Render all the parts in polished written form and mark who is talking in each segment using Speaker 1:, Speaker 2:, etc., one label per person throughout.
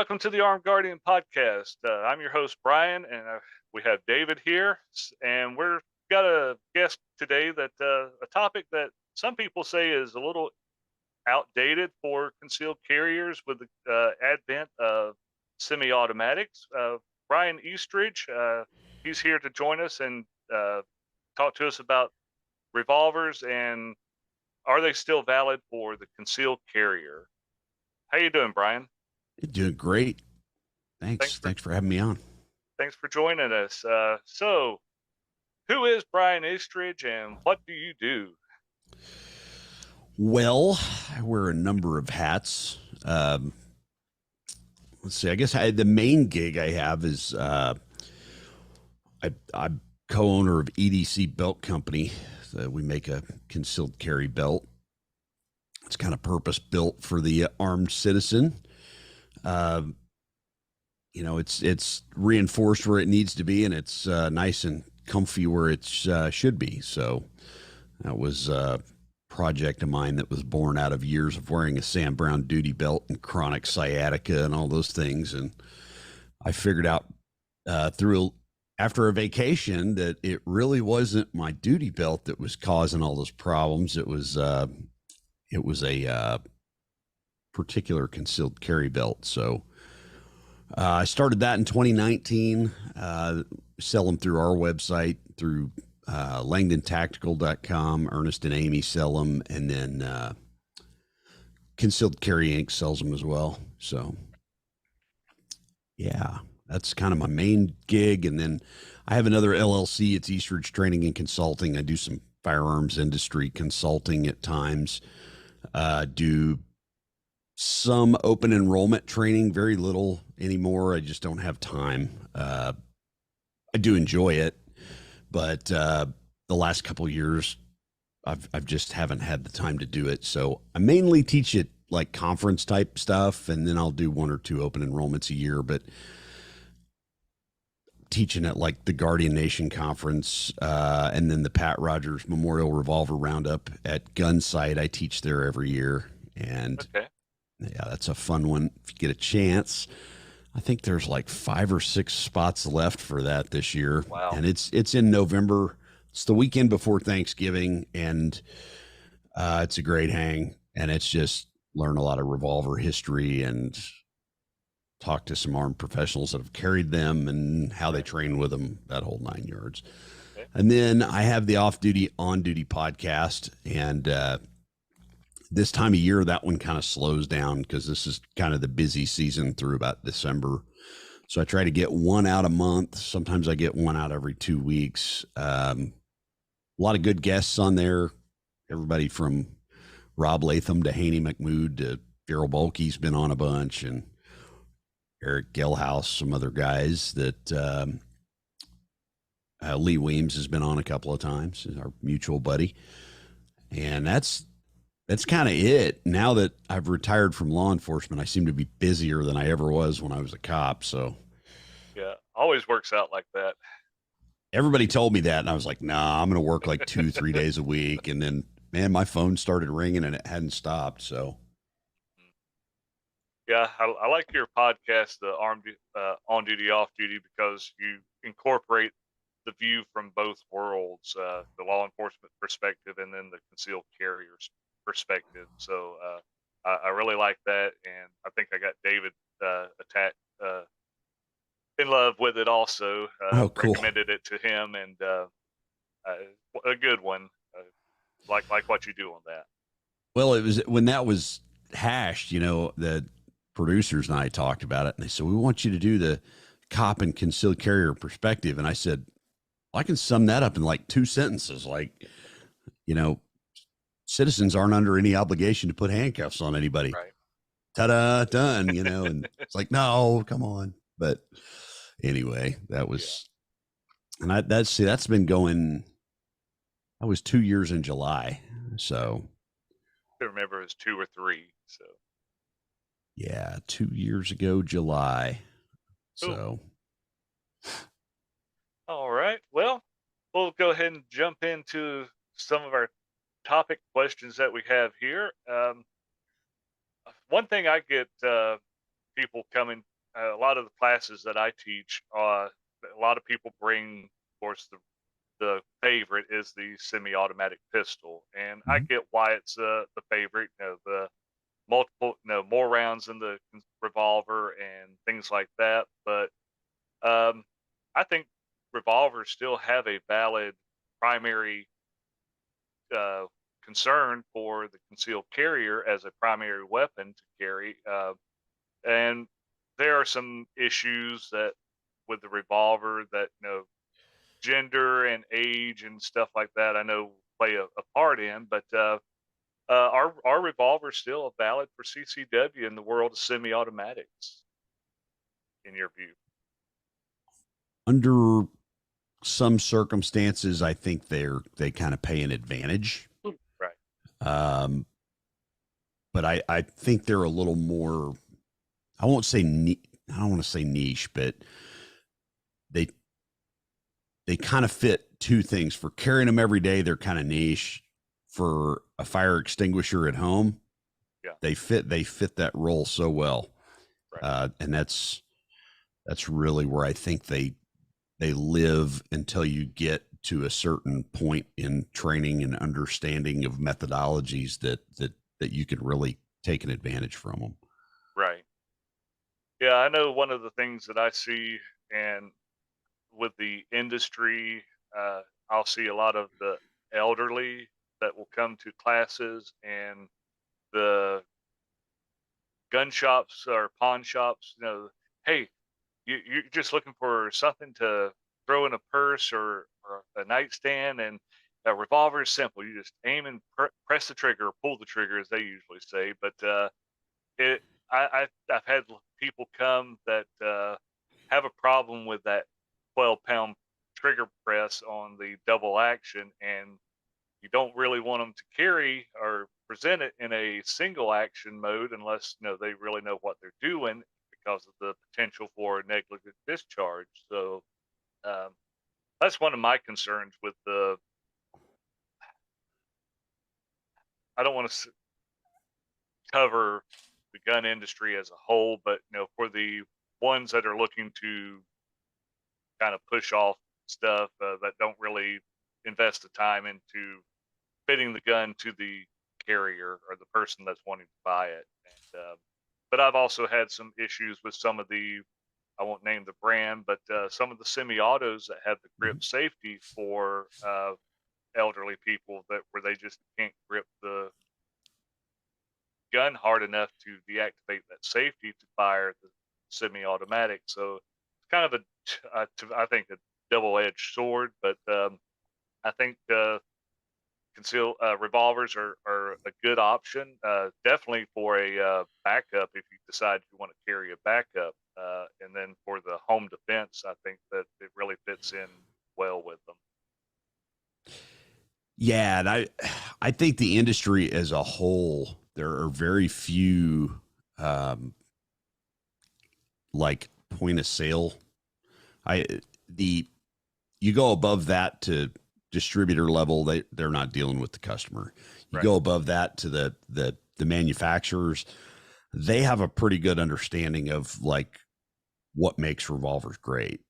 Speaker 1: Welcome to the Armed Guardian podcast. I'm your host, Brian, and we have David here. And we're got a guest today that a topic that some people say is a little outdated for concealed carriers with the advent of semi-automatics. Brian Eastridge, he's here to join us and talk to us about revolvers and are they still valid for the concealed carrier? How you doing, Brian?
Speaker 2: You're doing great.
Speaker 1: Thanks
Speaker 2: Thanks for having me on.
Speaker 1: Thanks for joining us. So, who is Brian Eastridge and what do you do?
Speaker 2: Well, I wear a number of hats. Let's see. I guess the main gig I have is I'm co-owner of EDC Belt Company. We make a concealed carry belt. It's kind of purpose built for the armed citizen. It's reinforced where it needs to be, and it's nice and comfy where it should be. So that was a project of mine that was born out of years of wearing a Sam Brown duty belt and chronic sciatica and all those things. And I figured out after a vacation that it really wasn't my duty belt that was causing all those problems. It was a particular concealed carry belt. So I started that in 2019, sell them through our website, through langdontactical.com. Ernest and Amy sell them, and then Concealed Carry Inc. sells them as well. So, yeah, that's kind of my main gig. And then I have another LLC. It's Eastridge Training and Consulting. I do some firearms industry consulting at times, do some open enrollment training, very little anymore. I just don't have time. I do enjoy it, but the last couple of years, I've just haven't had the time to do it. So I mainly teach it like conference type stuff, and then I'll do one or two open enrollments a year. But teaching at like the Guardian Nation conference, and then the Pat Rogers Memorial Revolver Roundup at Gunsight, I teach there every year, and
Speaker 1: Okay.
Speaker 2: yeah, that's a fun one if you get a chance. I think there's like 5 or 6 spots left for that this year.
Speaker 1: Wow.
Speaker 2: And it's in November. It's the weekend before Thanksgiving, and it's a great hang. And it's just learn a lot of revolver history and talk to some armed professionals that have carried them and how they train with them, that whole 9 yards.
Speaker 1: Okay.
Speaker 2: And then I have the Off Duty, On Duty podcast, and this time of year, that one kind of slows down because this is kind of the busy season through about December. So I try to get one out a month. Sometimes I get one out every 2 weeks. A lot of good guests on there. Everybody from Rob Latham to Haney McMood to Daryl Bulkey's been on a bunch, and Eric Gelhaus, some other guys that Lee Weems has been on a couple of times, our mutual buddy. And that's kind of it. Now that I've retired from law enforcement, I seem to be busier than I ever was when I was a cop. So
Speaker 1: yeah, always works out like that.
Speaker 2: Everybody told me that, and I was like, nah, I'm going to work like 2-3 days a week. And then, man, my phone started ringing and it hadn't stopped. So
Speaker 1: yeah, I like your podcast, the On Duty, Off Duty, because you incorporate the view from both worlds, the law enforcement perspective and then the concealed carriers perspective. So I really like that, and I think I got David attacked in love with it also.
Speaker 2: cool.
Speaker 1: Recommended it to him, and a good one. Like what you do on that.
Speaker 2: Well, it was when that was hashed, the producers and I talked about it, and they said, we want you to do the cop and concealed carrier perspective. And I said, I can sum that up in like 2 sentences. Like, citizens aren't under any obligation to put handcuffs on anybody.
Speaker 1: Right.
Speaker 2: Ta-da, done, and it's like, no, come on. But anyway, that was, and that's been going, that was 2 years in July. So
Speaker 1: I remember it was 2 or 3. So
Speaker 2: yeah, 2 years ago, July.
Speaker 1: Cool.
Speaker 2: So
Speaker 1: all right. Well, we'll go ahead and jump into some of our topic questions that we have here. One thing I get people coming a lot of the classes that I teach, a lot of people bring, of course, the favorite is the semi-automatic pistol, and I
Speaker 2: Mhm.
Speaker 1: get why it's the favorite. The multiple, more rounds in the revolver and things like that. But um, I think revolvers still have a valid primary uh, concern for the concealed carrier as a primary weapon to carry. And there are some issues that with the revolver that gender and age and stuff like that I know play a part in, but are revolvers still valid for CCW in the world of semi-automatics, in your view?
Speaker 2: Under some circumstances, I think they kind of pay an advantage.
Speaker 1: Right.
Speaker 2: Um, but I think they're a little more. I won't say I don't want to say niche, but they they kind of fit two things. For carrying them every day, they're kind of niche. For a fire extinguisher at home,
Speaker 1: Yeah.
Speaker 2: they fit that role so well,
Speaker 1: Right.
Speaker 2: and that's really where I think they live until you get to a certain point in training and understanding of methodologies that you can really take an advantage from them.
Speaker 1: Right. Yeah, I know one of the things that I see, and with the industry, uh, I'll see a lot of the elderly that will come to classes, and the gun shops or pawn shops, hey, you're just looking for something to throw in a purse or a nightstand, and a revolver is simple. You just aim and press the trigger, or pull the trigger, as they usually say. But it, I've had people come that have a problem with that 12-pound trigger press on the double action, and you don't really want them to carry or present it in a single action mode unless they really know what they're doing because of the potential for negligent discharge. So um, that's one of my concerns with the. I don't want to cover the gun industry as a whole, but for the ones that are looking to kind of push off stuff that don't really invest the time into fitting the gun to the carrier or the person that's wanting to buy it. And but I've also had some issues with some of the, I won't name the brand, but some of the semi-autos that have the grip
Speaker 2: Mhm.
Speaker 1: safety for elderly people that where they just can't grip the gun hard enough to deactivate that safety to fire the semi-automatic. So it's kind of I think a double-edged sword, but I think conceal revolvers are a good option, definitely for a backup if you decide you want to carry a backup, and then for the home defense, I think that it really fits in well with them.
Speaker 2: Yeah, and I think the industry as a whole, there are very few um, like point of sale. I the You go above that to distributor level, they're not dealing with the customer. You
Speaker 1: Right.
Speaker 2: go above that to the manufacturers, they have a pretty good understanding of like what makes revolvers great.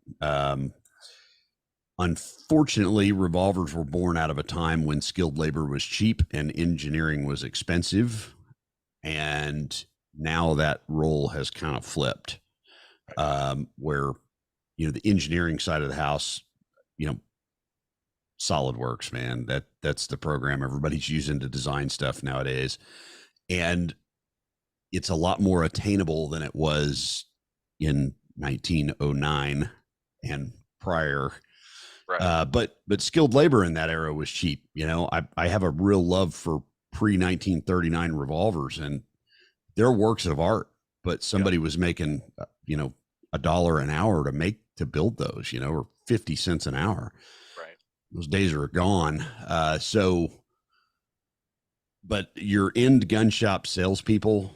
Speaker 2: Unfortunately, revolvers were born out of a time when skilled labor was cheap and engineering was expensive. And now that role has kind of flipped,
Speaker 1: Right.
Speaker 2: where, the engineering side of the house, you know, SolidWorks, man, that's the program everybody's using to design stuff nowadays. And it's a lot more attainable than it was in 1909 and prior.
Speaker 1: Right.
Speaker 2: But skilled labor in that era was cheap. I have a real love for pre 1939 revolvers, and they're works of art. But
Speaker 1: Yep.
Speaker 2: somebody was making $1 an hour to build those, or 50 cents an hour.
Speaker 1: Right.
Speaker 2: Those days are gone. But your end gun shop salespeople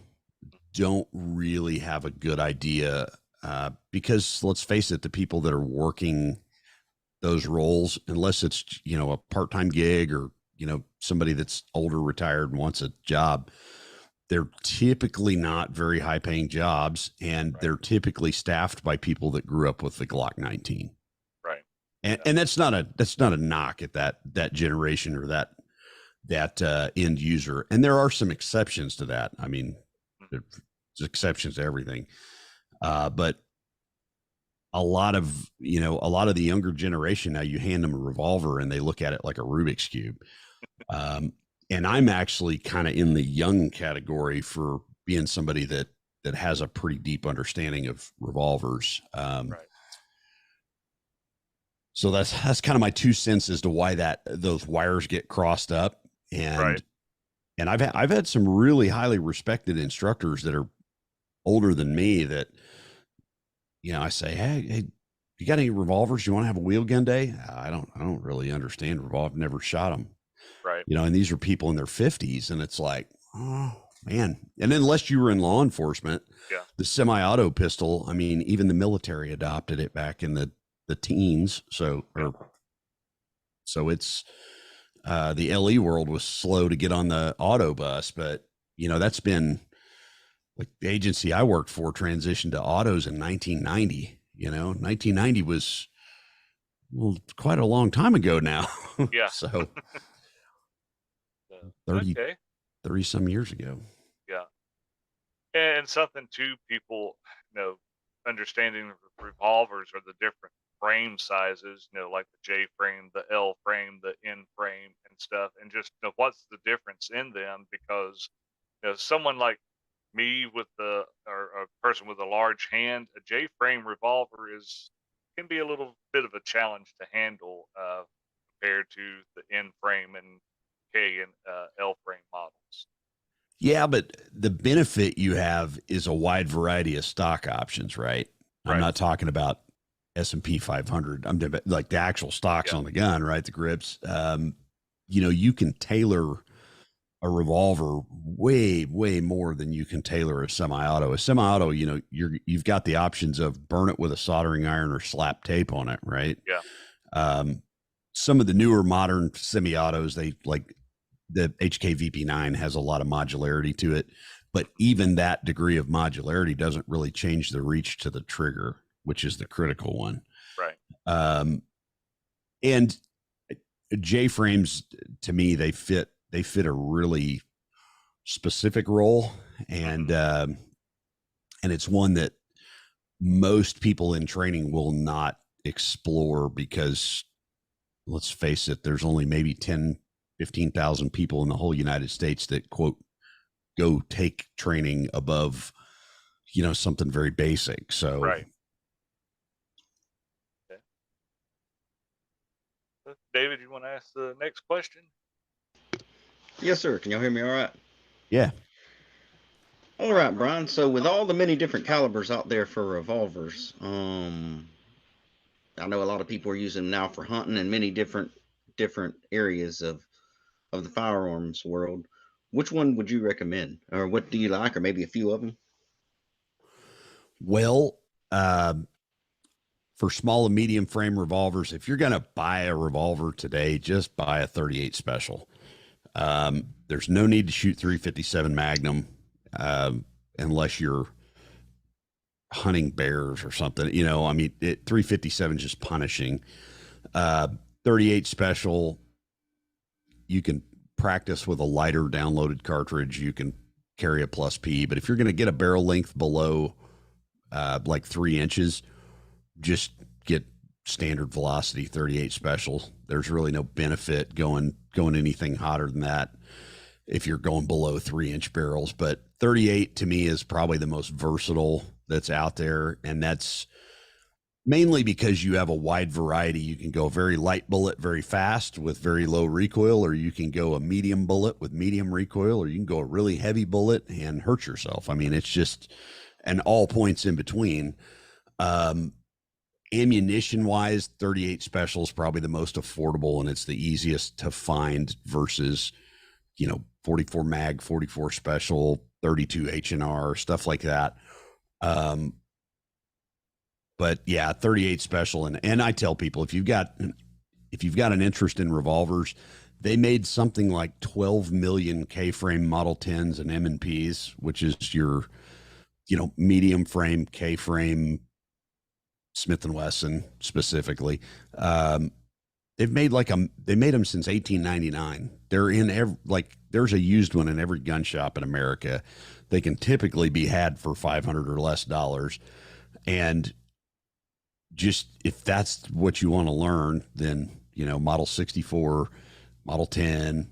Speaker 2: don't really have a good idea, because let's face it, the people that are working those roles, unless it's a part-time gig or somebody that's older, retired, and wants a job, they're typically not very high paying jobs, and
Speaker 1: Right.
Speaker 2: they're typically staffed by people that grew up with the Glock 19.
Speaker 1: Right.
Speaker 2: And that's not a knock at that generation or that end user. And there are some exceptions to that. I mean, there's exceptions to everything. But a lot of the younger generation now, you hand them a revolver and they look at it like a Rubik's cube. And I'm actually kind of in the young category for being somebody that has a pretty deep understanding of revolvers.
Speaker 1: Right.
Speaker 2: So that's kind of my 2 cents as to why those wires get crossed up.
Speaker 1: Right.
Speaker 2: And I've had some really highly respected instructors that are older than me that, I say, hey, you got any revolvers? You want to have a wheel gun day? I don't really understand revolver. I've never shot them.
Speaker 1: Right.
Speaker 2: And these are people in their 50s, and it's like, oh man. And unless you were in law enforcement,
Speaker 1: Yeah.
Speaker 2: the semi-auto pistol, I mean, even the military adopted it back in the teens. So it's the LE world was slow to get on the auto bus, but that's been like the agency I worked for transitioned to autos in 1990. 1990 was quite a long time ago now.
Speaker 1: Yeah.
Speaker 2: So 30
Speaker 1: okay.
Speaker 2: 30 some years ago.
Speaker 1: Yeah. And something too, people, understanding revolvers are the different frame sizes, like the J frame, the L frame, the N frame and stuff. And just what's the difference in them, because someone like me or a person with a large hand, a J frame revolver can be a little bit of a challenge to handle compared to the N frame and K and L frame models.
Speaker 2: Yeah, but the benefit you have is a wide variety of stock options, right?
Speaker 1: Right.
Speaker 2: I'm not talking about S&P 500. I'm talking about like the actual stocks on the gun, right? The grips. You can tailor a revolver way, way more than you can tailor a semi-auto. A semi-auto, you've got the options of burn it with a soldering iron or slap tape on it, right?
Speaker 1: Yeah.
Speaker 2: Some of the newer modern semi-autos, they like the HK VP9 has a lot of modularity to it, but even that degree of modularity doesn't really change the reach to the trigger, which is the critical one.
Speaker 1: Right.
Speaker 2: And J frames, to me, they fit a really specific role, and it's one that most people in training will not explore because, let's face it, there's only maybe 15,000 people in the whole United States that, quote, go take training above, something very basic. So,
Speaker 1: right. Okay. David, you want to ask the next question?
Speaker 3: Yes, sir. Can y'all hear me all right?
Speaker 2: Yeah.
Speaker 3: All right, Brian. So with all the many different calibers out there for revolvers, I know a lot of people are using them now for hunting and many different areas of the firearms world. Which one would you recommend, or what do you like, or maybe a few of them?
Speaker 2: Well, for small and medium frame revolvers, if you're going to buy a revolver today, just buy a 38 special. There's no need to shoot 357 Magnum unless you're hunting bears or something. 357 is just punishing. 38 special, you can practice with a lighter downloaded cartridge. You can carry a plus P, but if you're going to get a barrel length below like 3 inches, just get standard velocity 38 special. There's really no benefit going anything hotter than that if you're going below 3-inch barrels. But 38 to me is probably the most versatile that's out there, and that's mainly because you have a wide variety. You can go a very light bullet very fast with very low recoil, or you can go a medium bullet with medium recoil, or you can go a really heavy bullet and hurt yourself. I mean, it's just, and all points in between. Ammunition wise, 38 special is probably the most affordable, and it's the easiest to find versus 44 mag, 44 special, 32 H&R, stuff like that. But yeah, 38 special. And I tell people, if you've got an interest in revolvers, they made something like 12 million K-frame Model 10s and M&Ps, which is your, medium frame K-frame Smith & Wesson specifically. They've made they made them since 1899. They're in there's a used one in every gun shop in America. They can typically be had for $500 or less. And just if that's what you want to learn, then, Model 64, Model 10,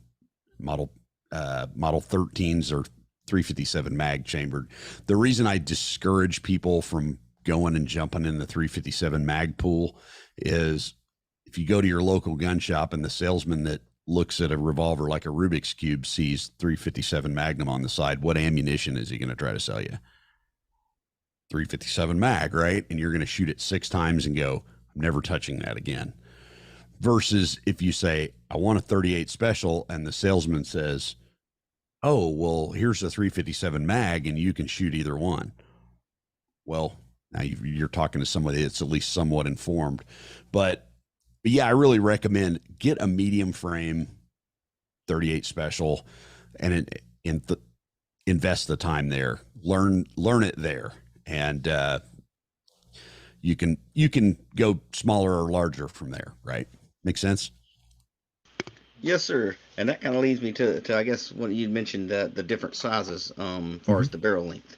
Speaker 2: Model 13s are 357 mag chambered. The reason I discourage people from going and jumping in the 357 mag pool is if you go to your local gun shop and the salesman that looks at a revolver like a Rubik's Cube sees 357 Magnum on the side, what ammunition is he going to try to sell you? 357 mag, right? And you're going to shoot it 6 times and go, I'm never touching that again. Versus if you say, I want a 38 special, and the salesman says, oh, well, here's a 357 mag and you can shoot either one. Well, now you're talking to somebody that's at least somewhat informed. But yeah, I really recommend get a medium frame 38 special and invest the time there. Learn it there. And you can go smaller or larger from there, right? Make sense?
Speaker 3: Yes, sir. And that kind of leads me to I guess when you mentioned the different sizes as far as the barrel length.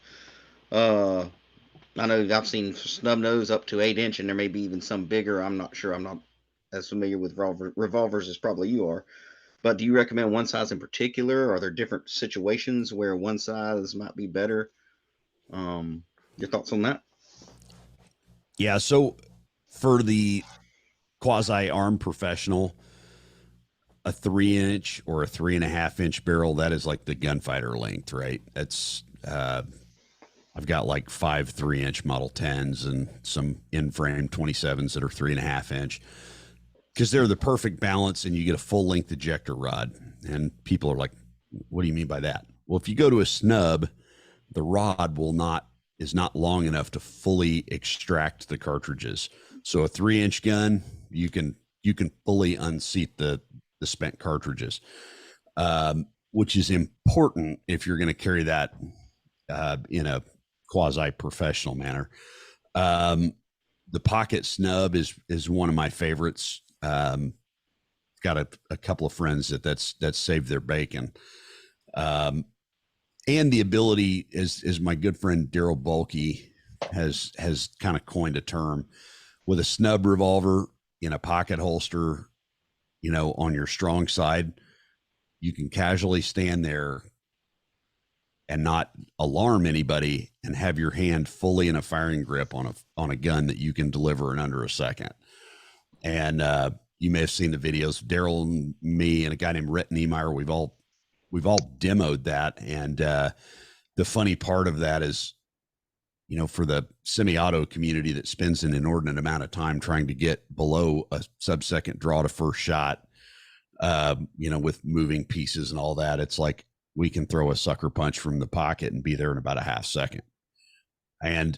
Speaker 3: I know I've seen snub nose up to 8-inch, and there may be even some bigger. I'm not sure. I'm not as familiar with revolvers as probably you are. But do you recommend one size in particular? Are there different situations where one size might be better? Your thoughts on that?
Speaker 2: Yeah. So for the quasi arm professional, a 3-inch or a 3.5-inch barrel, that is like the gunfighter length, right? That's, I've got like 5 3-inch Model 10s and some in-frame 27s that are 3.5-inch because they're the perfect balance, and you get a full length ejector rod. And people are like, what do you mean by that? Well, if you go to a snub, the rod is not long enough to fully extract the cartridges. So a 3-inch gun, you can fully unseat the spent cartridges, which is important if you're going to carry that in a quasi professional manner. The pocket snub is one of my favorites. Got a couple of friends that's saved their bacon. And the ability is my good friend Daryl Bulkey has kind of coined a term with a snub revolver in a pocket holster, on your strong side. You can casually stand there and not alarm anybody and have your hand fully in a firing grip on a gun that you can deliver in under a second. And you may have seen the videos. Daryl and me and a guy named Rhett Niemeyer, we've all demoed that. And the funny part of that is, for the semi-auto community that spends an inordinate amount of time trying to get below a sub-second draw to first shot, with moving pieces and all that, it's like we can throw a sucker punch from the pocket and be there in about a half second. And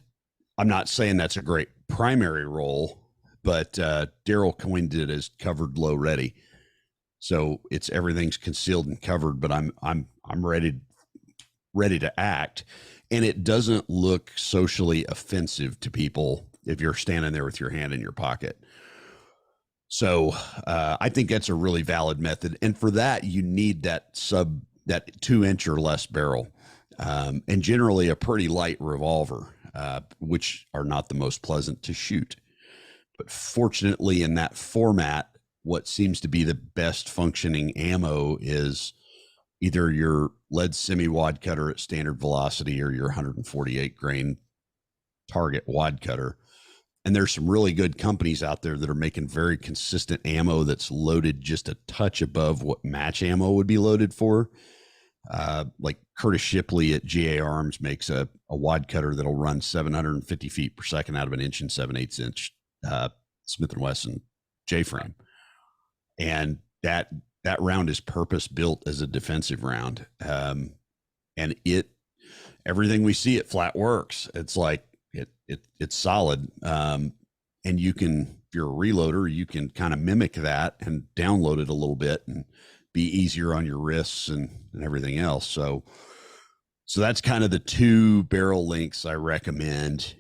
Speaker 2: I'm not saying that's a great primary role, but Daryl coined it as covered, low, ready. So everything's concealed and covered, but I'm ready to act. And it doesn't look socially offensive to people if you're standing there with your hand in your pocket. So I think that's a really valid method. And for that, you need that 2-inch or less barrel, and generally a pretty light revolver, which are not the most pleasant to shoot. But fortunately, in that format, what seems to be the best functioning ammo is either your lead semi-wad cutter at standard velocity or your 148 grain target wad cutter. And there's some really good companies out there that are making very consistent ammo that's loaded just a touch above what match ammo would be loaded for. Like Curtis Shipley at GA Arms makes a wad cutter that'll run 750 feet per second out of an 1 7/8 inch Smith & Wesson J-frame. And that round is purpose built as a defensive round. And everything we see at Flat works. It's like, it's solid. And you can, if you're a reloader, you can kind of mimic that and download it a little bit and be easier on your wrists and everything else. So that's kind of the 2 barrel lengths I recommend.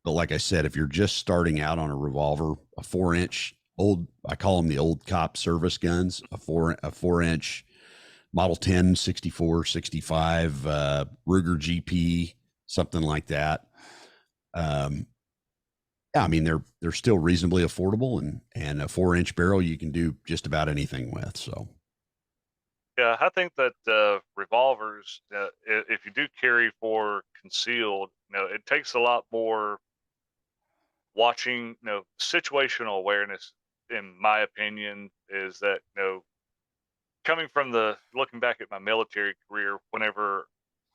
Speaker 2: But like I said, if you're just starting out on a revolver, a 4-inch old, I call them the old cop service guns, a 4-inch Model 10, 64, 65, Ruger GP, something like that. Yeah, I mean, they're still reasonably affordable, and a 4-inch barrel you can do just about anything with. So
Speaker 1: Yeah, I think that revolvers, if you do carry for concealed, it takes a lot more watching, situational awareness, in my opinion, is that, coming from looking back at my military career, whenever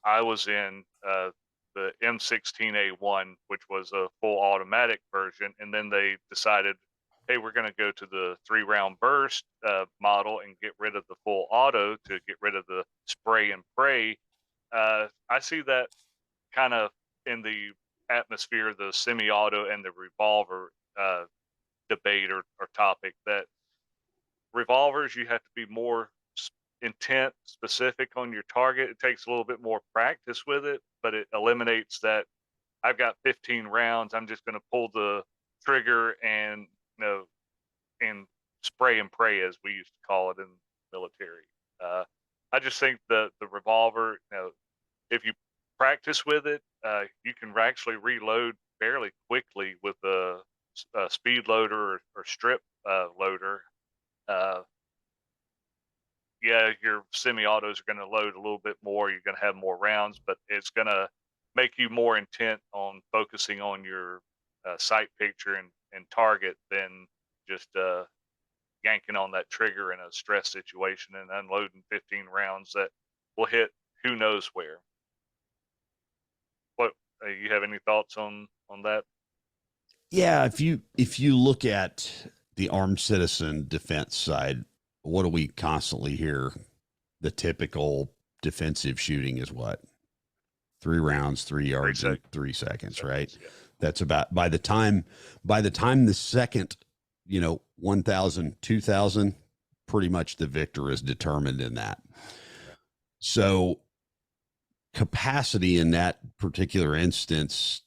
Speaker 1: I was in the M16A1, which was a full automatic version, and then they decided, hey, we're going to go to the 3-round burst model and get rid of the full auto to get rid of the spray and pray. I see that kind of in the atmosphere, the semi-auto and the revolver debate or topic, that revolvers, you have to be more intent specific on your target. It takes a little bit more practice with it, but it eliminates that I've got 15 rounds, I'm just going to pull the trigger and, and spray and pray, as we used to call it in the military. I just think the revolver, if you practice with it, you can actually reload fairly quickly with a speed loader or strip loader. Yeah, your semi-autos are going to load a little bit more. You're going to have more rounds, but it's going to make you more intent on focusing on your sight picture and target than just yanking on that trigger in a stress situation and unloading 15 rounds that will hit who knows where. What you have any thoughts on that?
Speaker 2: yeah, if you look at the armed citizen defense side, what do we constantly hear? The typical defensive shooting is what? 3 rounds, 3 yards, and 3 seconds, right?
Speaker 1: Yeah.
Speaker 2: That's about by the time the second, 1,000, 2,000, pretty much the victor is determined in that. So capacity in that particular instance,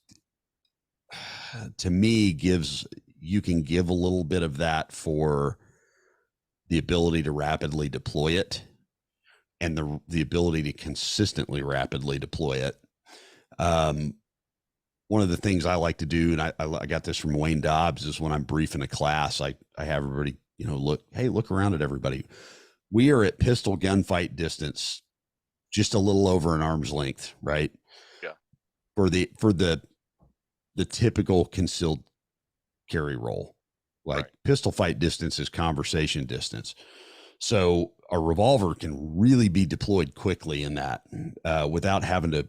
Speaker 2: to me, you can give a little bit of that for the ability to rapidly deploy it and the ability to consistently rapidly deploy it. One of the things I like to do, and I got this from Wayne Dobbs, is when I'm briefing a class, I have everybody, look around at everybody. We are at pistol gunfight distance, just a little over an arm's length, right?
Speaker 1: Yeah.
Speaker 2: For the typical concealed carry role, like right. Pistol fight distance is conversation distance. So a revolver can really be deployed quickly in that, without having to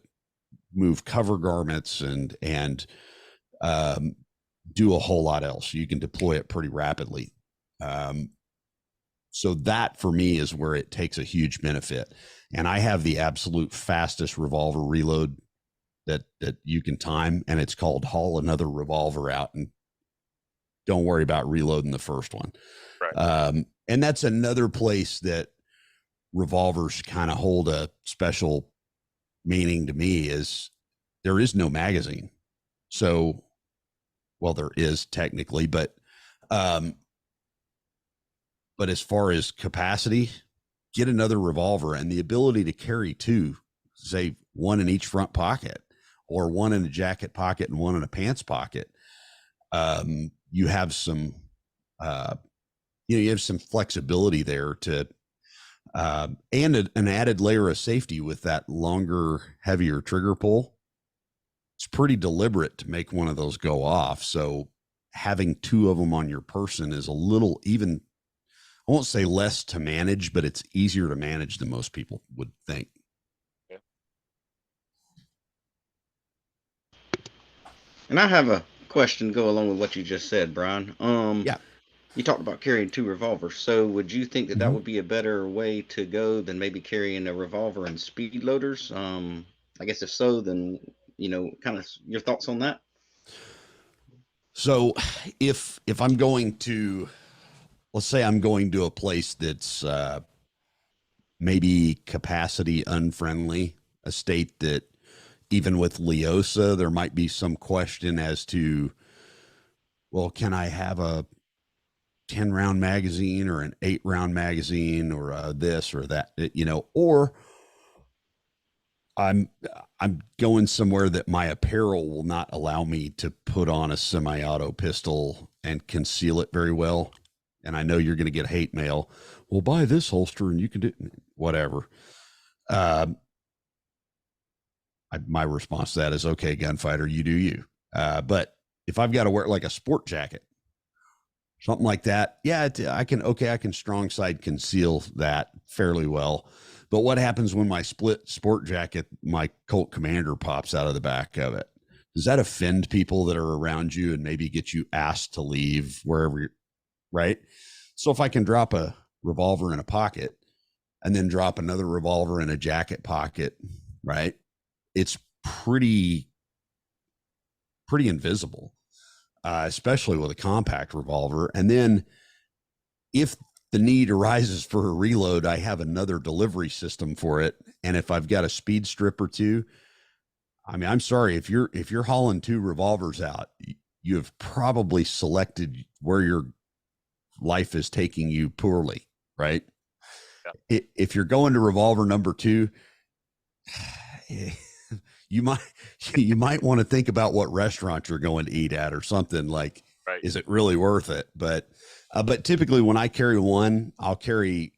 Speaker 2: move cover garments and do a whole lot else. You can deploy it pretty rapidly. So that for me is where it takes a huge benefit. And I have the absolute fastest revolver reload that you can time, and it's called haul another revolver out and don't worry about reloading the first one.
Speaker 1: Right.
Speaker 2: And that's another place that revolvers kind of hold a special meaning to me, is there is no magazine. So, well, there is technically, but as far as capacity, get another revolver, and the ability to carry 2, say 1 in each front pocket, or 1 in a jacket pocket and 1 in a pants pocket. You have some, you have some flexibility there to, and an added layer of safety with that longer, heavier trigger pull. It's pretty deliberate to make one of those go off. So having 2 of them on your person is a little, even, I won't say less to manage, but it's easier to manage than most people would think.
Speaker 1: Yeah.
Speaker 3: And I have a question to go along with what you just said, Brian.
Speaker 2: Yeah.
Speaker 3: You talked about carrying 2 revolvers. So would you think that that would be a better way to go than maybe carrying a revolver and speed loaders? I guess if so, then, kind of your thoughts on that?
Speaker 2: So if I'm going to, let's say I'm going to a place that's maybe capacity unfriendly, a state that even with Leosa, there might be some question as to, well, can I have a 10-round magazine or an 8-round magazine or this or that, or I'm going somewhere that my apparel will not allow me to put on a semi-auto pistol and conceal it very well. And I know you're going to get hate mail. Well, buy this holster and you can do whatever. My response to that is, okay, gunfighter, you do you. But if I've got to wear like a sport jacket, something like that, yeah, I can strong side conceal that fairly well. But what happens when my split sport jacket, my Colt Commander pops out of the back of it? Does that offend people that are around you and maybe get you asked to leave wherever you're, right? So if I can drop a revolver in a pocket and then drop another revolver in a jacket pocket, right? It's pretty invisible, especially with a compact revolver. And then if the need arises for a reload, I have another delivery system for it. And if I've got a speed strip or two, I mean, I'm sorry, if you're hauling 2 revolvers out, you have probably selected where your life is taking you poorly, right? Yeah. If you're going to revolver number 2, you might want to think about what restaurant you're going to eat at or something like, right. Is it really worth it? But typically when I carry one, I'll carry,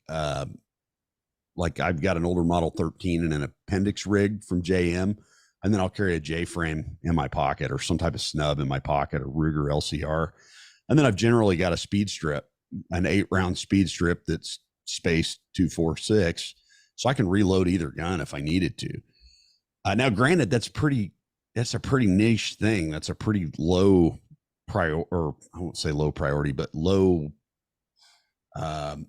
Speaker 2: like I've got an older model 13 and an appendix rig from JM, and then I'll carry a J-frame in my pocket or some type of snub in my pocket, or Ruger LCR. And then I've generally got a speed strip, an 8-round speed strip that's spaced 2.46. So I can reload either gun if I needed to. Now, granted, that's a pretty niche thing. That's a pretty low or I won't say low priority, but low in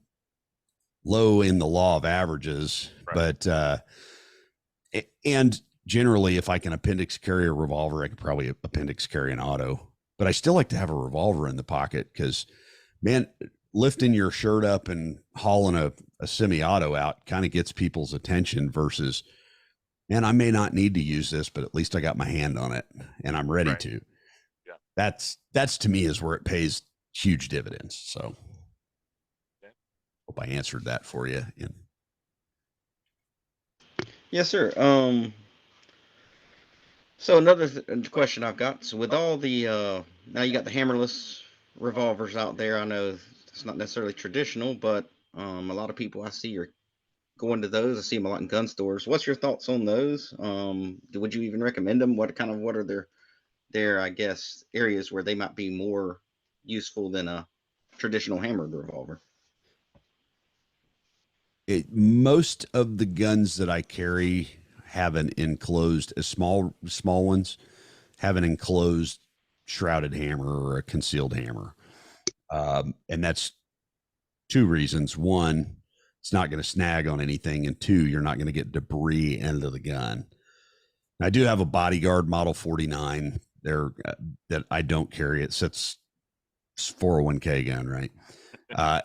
Speaker 2: the law of averages. Right. But and generally, if I can appendix carry a revolver, I could probably appendix carry an auto. But I still like to have a revolver in the pocket because, man, lifting your shirt up and hauling a semi-auto out kind of gets people's attention versus, man, I may not need to use this, but at least I got my hand on it and I'm ready to. Yeah. That's to me is where it pays huge dividends. So hope I answered that for you.
Speaker 3: Yes, sir. So another question I've got. So with all the, now you got the hammerless revolvers out there. I know it's not necessarily traditional, but a lot of people I see are going to those. I see them a lot in gun stores. What's your thoughts on those? Would you even recommend them? What are their I guess areas where they might be more useful than a traditional hammered revolver?
Speaker 2: Most of the guns that I carry have an enclosed, small ones have an enclosed shrouded hammer or a concealed hammer. And that's 2 reasons. 1, it's not going to snag on anything. And 2, you're not going to get debris into the gun. I do have a Bodyguard Model 49 there that I don't carry. It sits 401k gun, right?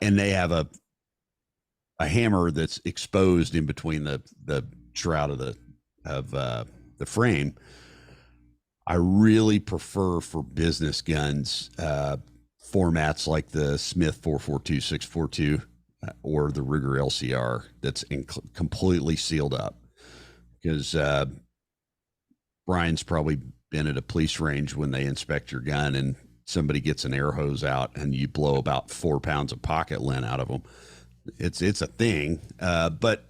Speaker 2: And they have a hammer that's exposed in between the shroud of the frame. I really prefer for business guns formats like the Smith 442, 642, or the Ruger LCR that's completely sealed up. Because Brian's probably been at a police range when they inspect your gun and somebody gets an air hose out and you blow about 4 pounds of pocket lint out of them. It's a thing, but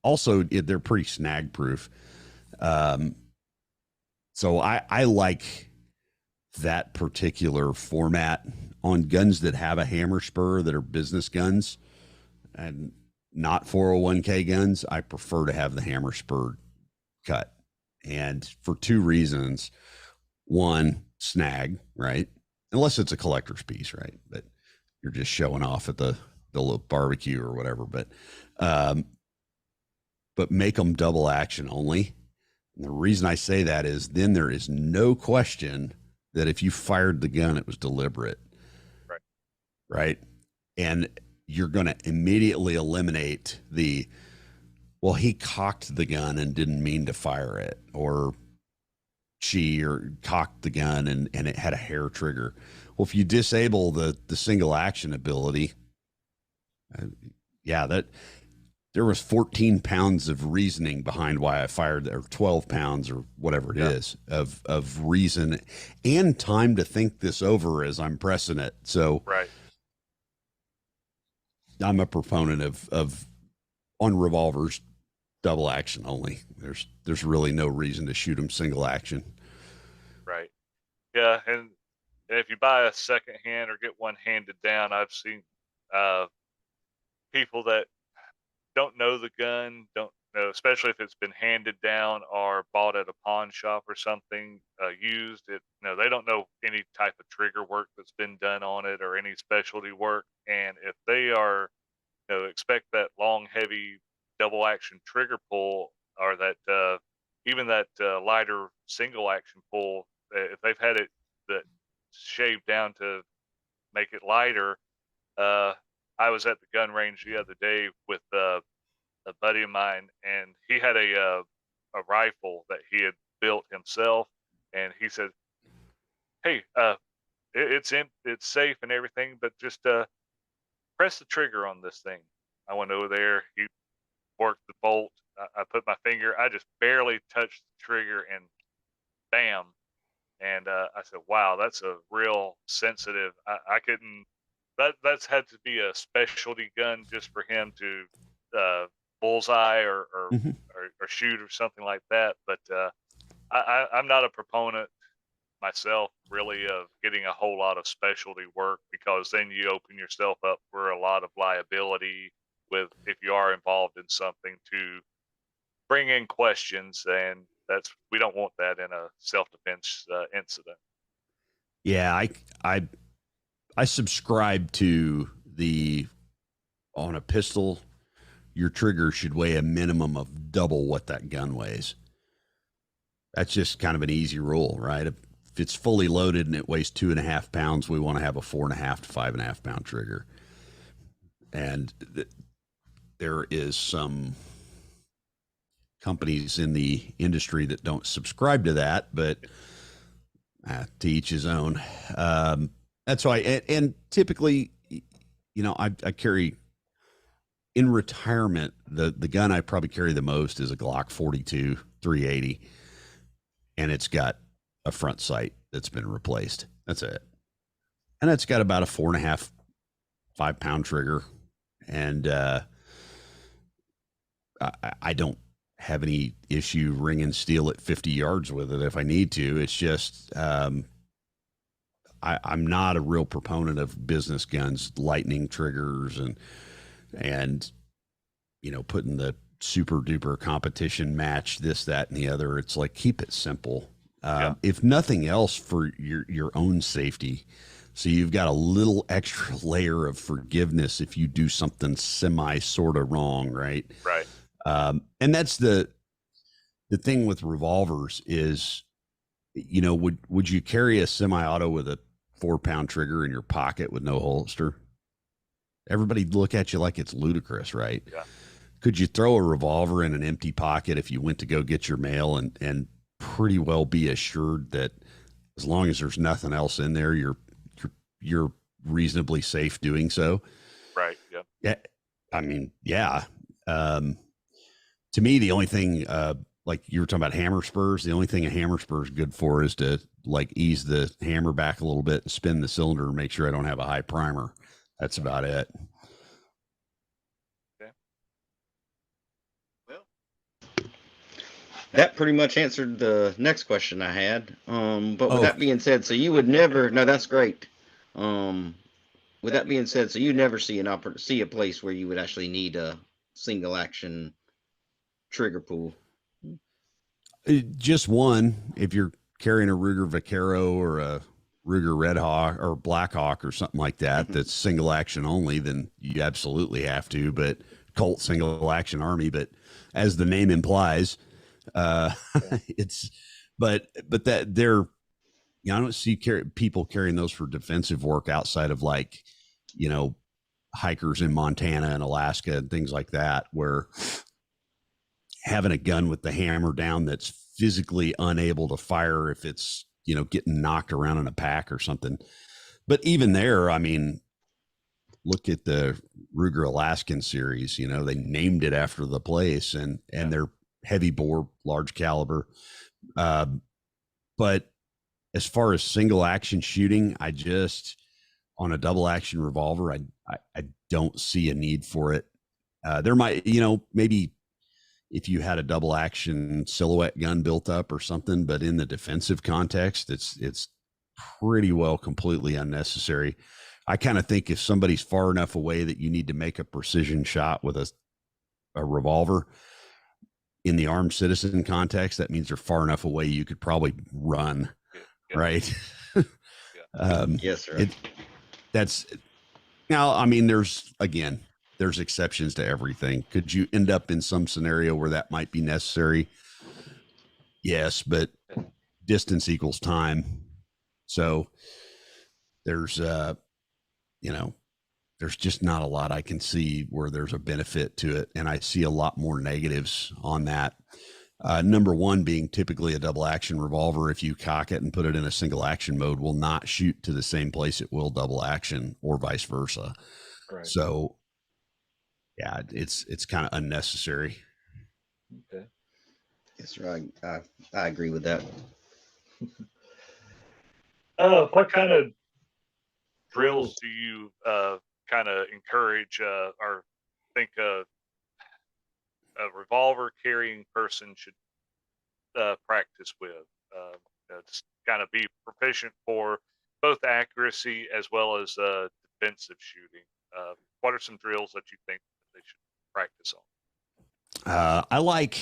Speaker 2: also they're pretty snag proof. So I like that particular format on guns that have a hammer spur that are business guns and not 401k guns. I prefer to have the hammer spur cut, and for 2 reasons. 1, snag, right? Unless it's a collector's piece, right? But you're just showing off at the little barbecue or whatever. But make them double action only. And the reason I say that is then there is no question that if you fired the gun, it was deliberate. Right. And you're going to immediately eliminate the, well, he cocked the gun and didn't mean to fire it, or cocked the gun and it had a hair trigger. Well, if you disable the single action ability, that there was 14 pounds of reasoning behind why I fired, or 12 pounds or whatever it is of reason and time to think this over as I'm pressing it. So
Speaker 1: Right.
Speaker 2: I'm a proponent of on revolvers, double action only. There's really no reason to shoot them single action.
Speaker 1: Right. Yeah, and if you buy a second hand or get one handed down, I've seen people that don't know the gun, don't know, especially if it's been handed down or bought at a pawn shop or something, used it. They don't know any type of trigger work that's been done on it or any specialty work. And if they are, expect that long, heavy double action trigger pull, or that even that lighter single action pull, if they've had it that shaved down to make it lighter. I was at the gun range the other day with a buddy of mine, and he had a rifle that he had built himself, and he said, "Hey, it's safe and everything, but just press the trigger on this thing." I went over there. He worked the bolt. I put my finger. I just barely touched the trigger, and bam. And I said, "Wow, that's a real sensitive." I couldn't. That's had to be a specialty gun just for him to bullseye
Speaker 2: Mm-hmm.
Speaker 1: or shoot or something like that. But I'm not a proponent myself, really, of getting a whole lot of specialty work, because then you open yourself up for a lot of liability with, if you are involved in something, to bring in questions, and we don't want that in a self-defense incident.
Speaker 2: Yeah, I subscribe to on a pistol, your trigger should weigh a minimum of double what that gun weighs. That's just kind of an easy rule, right? If it's fully loaded and it weighs 2.5 pounds, we want to have a 4.5 to 5.5 pound trigger. And there is some companies in the industry that don't subscribe to that, but to each his own. That's why, and typically, I carry in retirement, the gun I probably carry the most is a Glock 42 380, and it's got a front sight that's been replaced. That's it. And it's got about a 4.5, 5 pound trigger. And I don't have any issue ringing steel at 50 yards with it if I need to. It's just, I'm not a real proponent of business guns, lightning triggers, and putting the super duper competition match, this, that, and the other. It's like, keep it simple. If nothing else, for your own safety, so you've got a little extra layer of forgiveness if you do something semi sort of wrong, right?
Speaker 1: Right.
Speaker 2: And that's the thing with revolvers is, would you carry a semi-auto with a 4 pound trigger in your pocket with no holster? Everybody look at you like it's ludicrous, right?
Speaker 1: Yeah.
Speaker 2: Could you throw a revolver in an empty pocket if you went to go get your mail and pretty well be assured that as long as there's nothing else in there, you're reasonably safe doing so?
Speaker 1: Right. Yeah.
Speaker 2: Yeah. I mean, yeah. To me, the only thing, like you were talking about hammer spurs, the only thing a hammer spur is good for is to like ease the hammer back a little bit and spin the cylinder and make sure I don't have a high primer. That's about it.
Speaker 1: Okay.
Speaker 3: Well, that pretty much answered the next question I had. But with that being said, so you would never, no, that's great. With that being said, so you never see a place where you would actually need a single action trigger pull.
Speaker 2: Just one. If you're carrying a Ruger Vaquero or a Ruger Red Hawk or Black Hawk or something like that, that's single action only, then you absolutely have to. But Colt single action army, but as the name implies, it's but that they're, I don't see people carrying those for defensive work outside of like, hikers in Montana and Alaska and things like that, where having a gun with the hammer down that's physically unable to fire if it's, getting knocked around in a pack or something. But even there, I mean, look at the Ruger Alaskan series, they named it after the place, and they're heavy bore, large caliber. But as far as single action shooting, on a double action revolver, I don't see a need for it. There might, maybe if you had a double action silhouette gun built up or something, but in the defensive context, it's pretty well completely unnecessary. I kind of think if somebody's far enough away that you need to make a precision shot with a revolver in the armed citizen context, that means they're far enough away you could probably run, right?
Speaker 3: Yes, sir.
Speaker 2: That's now, I mean, there's exceptions to everything. Could you end up in some scenario where that might be necessary? Yes, but distance equals time. So there's, there's just not a lot I can see where there's a benefit to it. And I see a lot more negatives on that. Number one being typically a double action revolver, if you cock it and put it in a single action mode, will not shoot to the same place it will double action, or vice versa.
Speaker 1: Right.
Speaker 2: So yeah, it's kind of unnecessary.
Speaker 1: Okay.
Speaker 3: Yes, sir. I agree with that.
Speaker 1: What kind of drills do you kind of encourage or think a revolver carrying person should practice with? Just kind of be proficient for both accuracy as well as defensive shooting. What are some drills that you think they should practice on?
Speaker 2: I like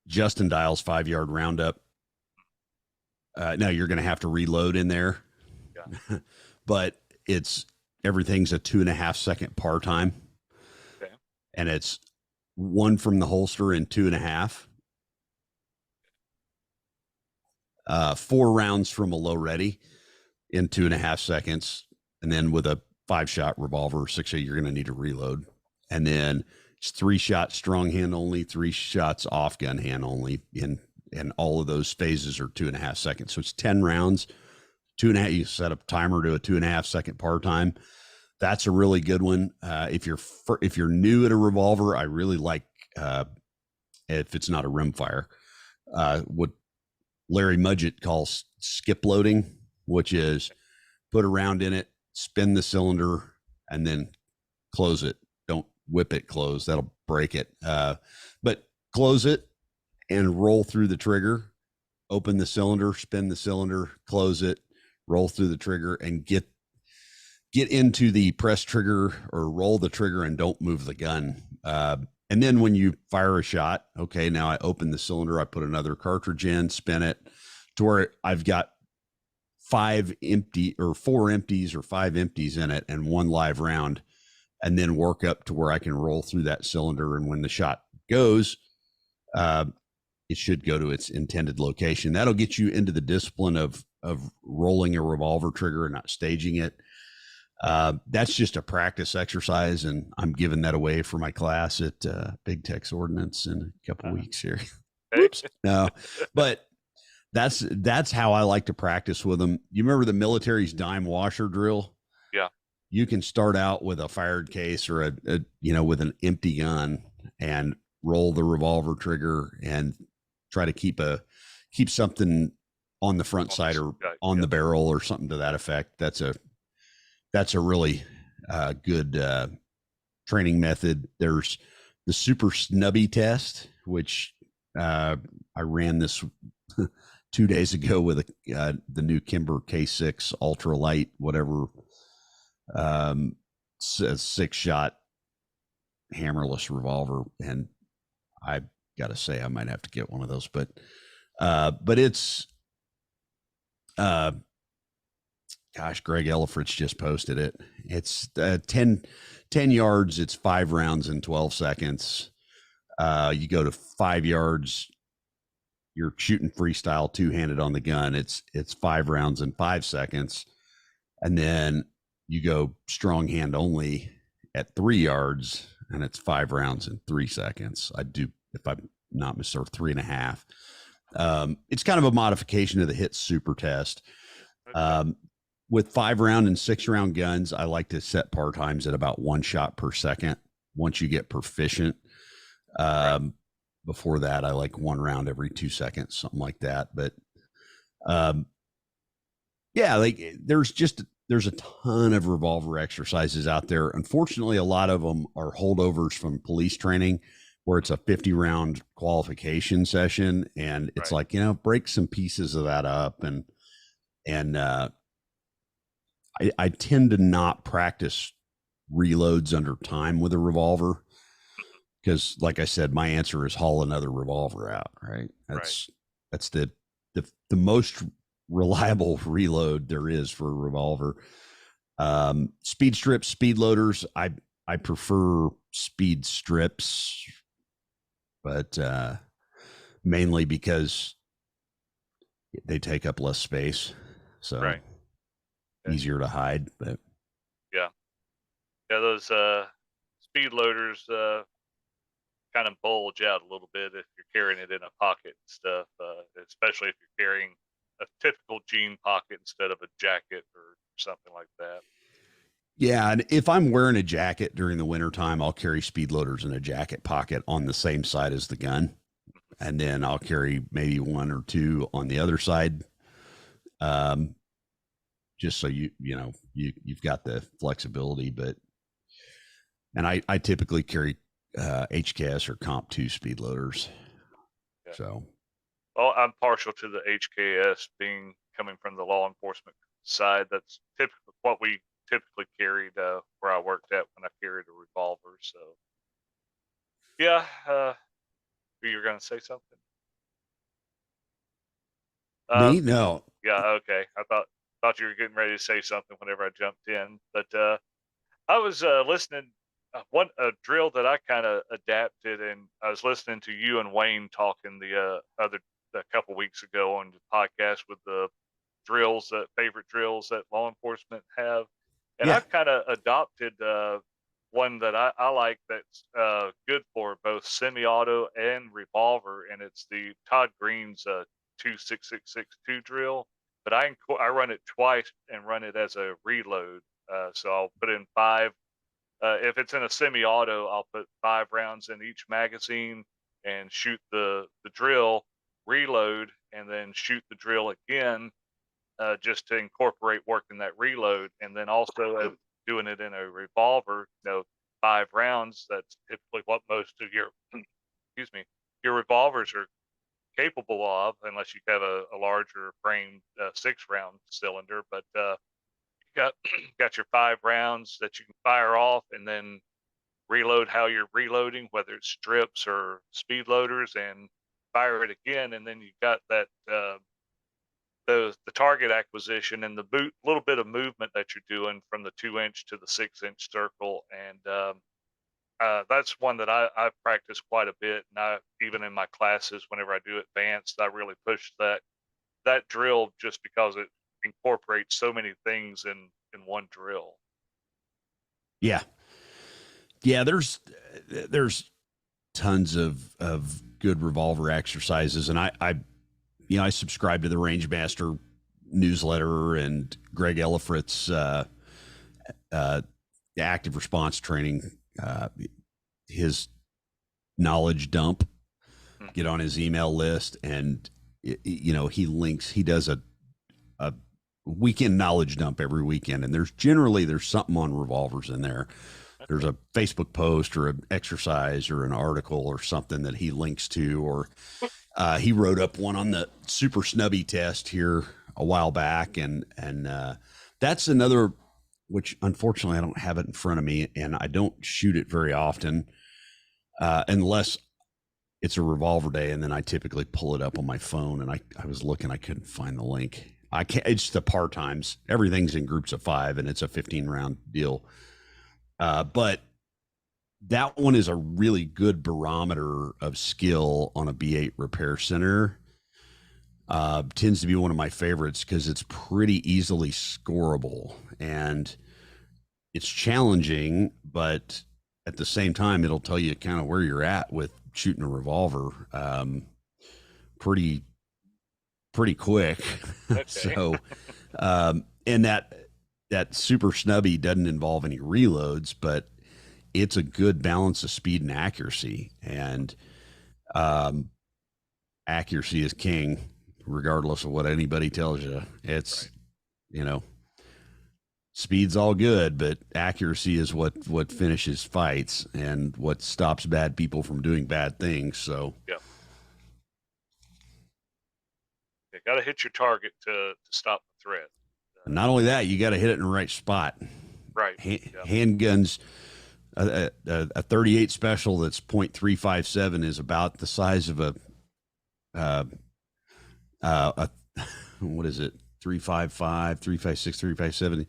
Speaker 2: Justin Dial's 5-yard roundup. Now you're going to have to reload in there, but everything's a 2.5 second par time.
Speaker 1: Okay.
Speaker 2: And it's 1 from the holster in 2.5. 4 rounds from a low ready in 2.5 seconds. And then with a 5-shot revolver, 6A, you're going to need to reload. And then it's 3-shot strong hand only, 3 shots off gun hand only. And all of those phases are 2.5 seconds. So it's 10 rounds, 2.5. You set up timer to a 2.5 second par time. That's a really good one. If you're new at a revolver, I really like, if it's not a rimfire, what Larry Mudgett calls skip loading, which is put a round in it, spin the cylinder, and then close it. Don't whip it closed. That'll break it. But close it and roll through the trigger, open the cylinder, spin the cylinder, close it, roll through the trigger, and get into the press trigger or roll the trigger and don't move the gun. And then when you fire a shot, okay, now I open the cylinder, I put another cartridge in, spin it to where I've got 4 empties or 5 empties in it and 1 live round, and then work up to where I can roll through that cylinder. And when the shot goes, it should go to its intended location. That'll get you into the discipline of rolling a revolver trigger and not staging it. That's just a practice exercise, and I'm giving that away for my class at Big Tex Ordnance in a couple weeks here. Whoops. No, but that's how I like to practice with them. You remember the military's dime washer drill?
Speaker 1: Yeah.
Speaker 2: You can start out with a fired case or with an empty gun and roll the revolver trigger and try to keep something on the front side or on the barrel or something to that effect. That's a really good training method. There's the super snubby test, which I ran this 2 days ago with the new Kimber K6 ultralight, whatever, 6-shot hammerless revolver. And I got to say, I might have to get one of those, but it's, gosh, Greg Ellifritz just posted it. It's 10 yards. It's 5 rounds in 12 seconds. You go to 5 yards, you're shooting freestyle 2-handed on the gun. It's 5 rounds in 5 seconds. And then you go strong hand only at 3 yards and it's 5 rounds in 3 seconds. I do, if I'm not mistaken, 3.5. It's kind of a modification of the hit super test.
Speaker 1: Okay.
Speaker 2: With 5 round and 6 round guns, I like to set par times at about 1 shot per second. Once you get proficient,
Speaker 1: Right.
Speaker 2: before that, I like 1 round every 2 seconds, something like that. But yeah, like there's a ton of revolver exercises out there. Unfortunately, a lot of them are holdovers from police training where it's a 50 round qualification session. And it's
Speaker 1: Right.
Speaker 2: like, break some pieces of that up. And I tend to not practice reloads under time with a revolver because, like I said, my answer is haul another revolver out. Right.
Speaker 1: Right.
Speaker 2: That's the most reliable reload there is for a revolver. Speed strips, speed loaders. I prefer speed strips, but mainly because they take up less space, so
Speaker 1: Right. Yeah.
Speaker 2: easier to hide. But
Speaker 1: Yeah. Yeah. Those speed loaders kind of bulge out a little bit if you're carrying it in a pocket and stuff, especially if you're carrying a typical jean pocket instead of a jacket or something like that.
Speaker 2: yeah, and if I'm wearing a jacket during the wintertime, I'll carry speed loaders in a jacket pocket on the same side as the gun. And then I'll carry maybe 1 or 2 on the other side. Just so you've got the flexibility. And I typically carry HKS or Comp 2 speed loaders.
Speaker 1: Yeah.
Speaker 2: So
Speaker 1: Well, I'm partial to the HKS being coming from the law enforcement side. That's typically what we typically carried where I worked at when I carried a revolver. So yeah, you're gonna say something?
Speaker 2: me, no.
Speaker 1: Yeah, okay. I thought you were getting ready to say something whenever I jumped in, but I was listening. One a drill that I kind of adapted, and I was listening to you and Wayne talking the other a couple weeks ago on the podcast with the favorite drills that law enforcement have, and
Speaker 2: Yeah.
Speaker 1: I've kind of adopted one that I like that's good for both semi-auto and revolver, and it's the Todd Green's 26662 drill. But I run it twice and run it as a reload. So I'll put in 5. If it's in a semi-auto, I'll put 5 rounds in each magazine and shoot the drill, reload, and then shoot the drill again, just to incorporate working that reload. And then also doing it in a revolver, 5 rounds. That's typically what most of your excuse me, your revolvers are capable of, unless you have a larger framed 6-round cylinder. But got got your 5 rounds that you can fire off and then reload how you're reloading, whether it's strips or speed loaders, and fire it again. And then you got that the target acquisition and the little bit of movement that you're doing from the 2-inch to the 6-inch circle. And that's one that I've practiced quite a bit. And even in my classes, whenever I do advanced, I really push that drill just because it incorporates so many things in one drill.
Speaker 2: Yeah. Yeah. There's tons of good revolver exercises. And I subscribe to the Range Master newsletter and Greg Ellifrit's active response training, his knowledge dump. Get on his email list, and he does a weekend knowledge dump every weekend, and there's something on revolvers in there. There's a Facebook post or an exercise or an article or something that he links to, or he wrote up one on the super snubby test here a while back. And that's another, which unfortunately I don't have it in front of me and I don't shoot it very often, unless it's a revolver day. And then I typically pull it up on my phone, and I was looking, I couldn't find the link. I can't, it's the par times. Everything's in groups of 5 and it's a 15-round deal. But that one is a really good barometer of skill on a B8 repair center. Tends to be one of my favorites because it's pretty easily scoreable, and it's challenging, but at the same time, it'll tell you kind of where you're at with shooting a revolver, pretty quick.
Speaker 1: Okay.
Speaker 2: So, and that super snubby doesn't involve any reloads, but it's a good balance of speed and accuracy. And accuracy is king, regardless of what anybody tells you. It's,
Speaker 1: Right.
Speaker 2: you know, speed's all good, but accuracy is what finishes fights and what stops bad people from doing bad things. So,
Speaker 1: Yeah. You got to hit your target to stop the threat.
Speaker 2: and not only that, you got to hit it in the right spot.
Speaker 1: Right. Yeah.
Speaker 2: Handguns, a 38 special that's .357 is about the size of a what is it, 355, 356, 357.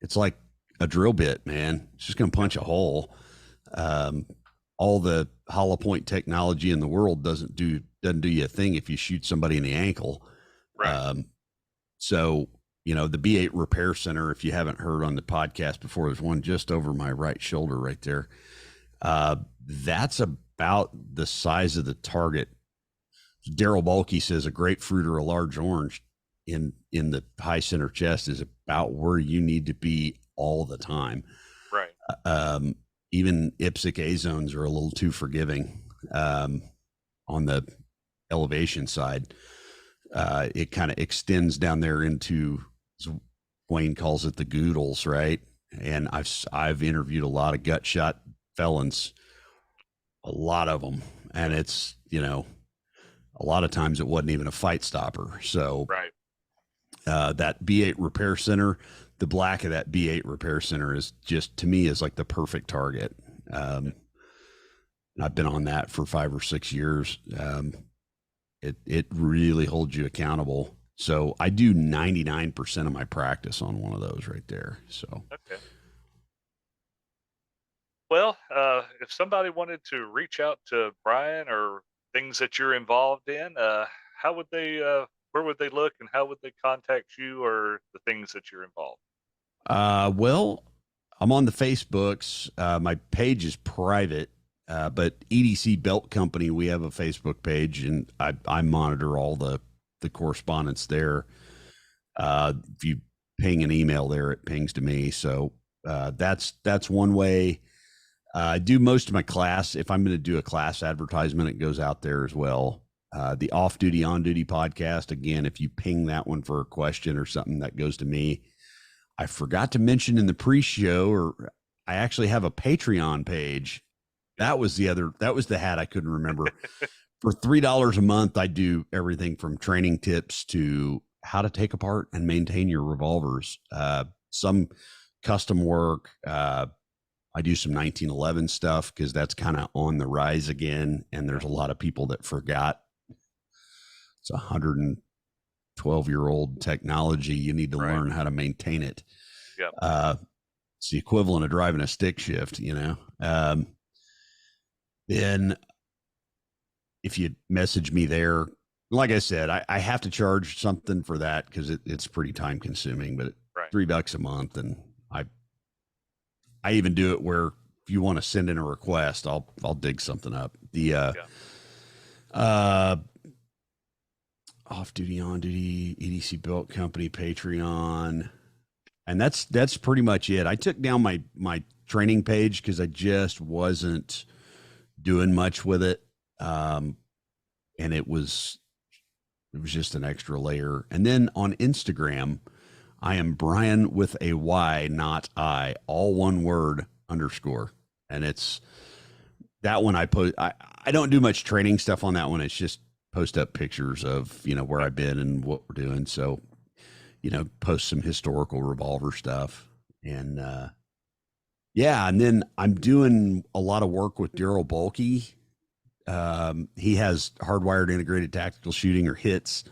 Speaker 2: It's like a drill bit, man. It's just going to punch a hole. All the hollow point technology in the world doesn't do you a thing if you shoot somebody in the ankle.
Speaker 1: Right.
Speaker 2: So, you know, the B8 Repair Center, if you haven't heard on the podcast before, there's one just over my right shoulder right there. That's about the size of the target. Daryl Bulkey says a grapefruit or a large orange in the high center chest is about where you need to be all the time.
Speaker 1: Right.
Speaker 2: Even IPSC A zones are a little too forgiving on the elevation side. It kind of extends down there into, Wayne calls it the goodles, right? And I've interviewed a lot of gut shot felons, a lot of them, and it's, you know, a lot of times it wasn't even a fight stopper. So
Speaker 1: Right.
Speaker 2: that B8 Repair Center, the black of that B8 Repair Center is just, to me, is like the perfect target. I've been on that for 5 or 6 years. It really holds you accountable. So I do 99% of my practice on one of those right there. So
Speaker 1: Okay. Well, if somebody wanted to reach out to Brian or things that you're involved in, how would they? Where would they look, and how would they contact you or the things that you're involved?
Speaker 2: well, I'm on the Facebooks. My page is private, but EDC Belt Company, we have a Facebook page, and I monitor all the correspondence there. If you ping an email there, it pings to me. So that's one way. I do most of my class. If I'm going to do a class advertisement, it goes out there as well. The Off Duty, On Duty podcast, again, if you ping that one for a question or something, that goes to me. I forgot to mention in the pre-show, or I actually have a Patreon page. That was the hat I couldn't remember. For $3 a month, I do everything from training tips to how to take apart and maintain your revolvers. Some custom work. I do some 1911 stuff because that's kind of on the rise again. And there's a lot of people that forgot it's 112-year-old technology. You need to learn how to maintain it.
Speaker 1: Yeah.
Speaker 2: It's the equivalent of driving a stick shift, you know. Then if you message me there, like I said, I have to charge something for that because it's pretty time consuming, but
Speaker 1: Right.
Speaker 2: $3 a month. And I even do it where if you want to send in a request, I'll dig something up. The Off Duty, On Duty, EDC Built Company, Patreon, and that's pretty much it. I took down my training page because I just wasn't doing much with it, and it was just an extra layer. And then on Instagram, I am Brian with a Y, not I, all one word, _. And it's that one I post. I don't do much training stuff on that one. It's just post up pictures of, you know, where I've been and what we're doing. So, you know, post some historical revolver stuff. And yeah, and then I'm doing a lot of work with Daryl Bulkey. He has Hardwired Integrated Tactical Shooting, or HITS,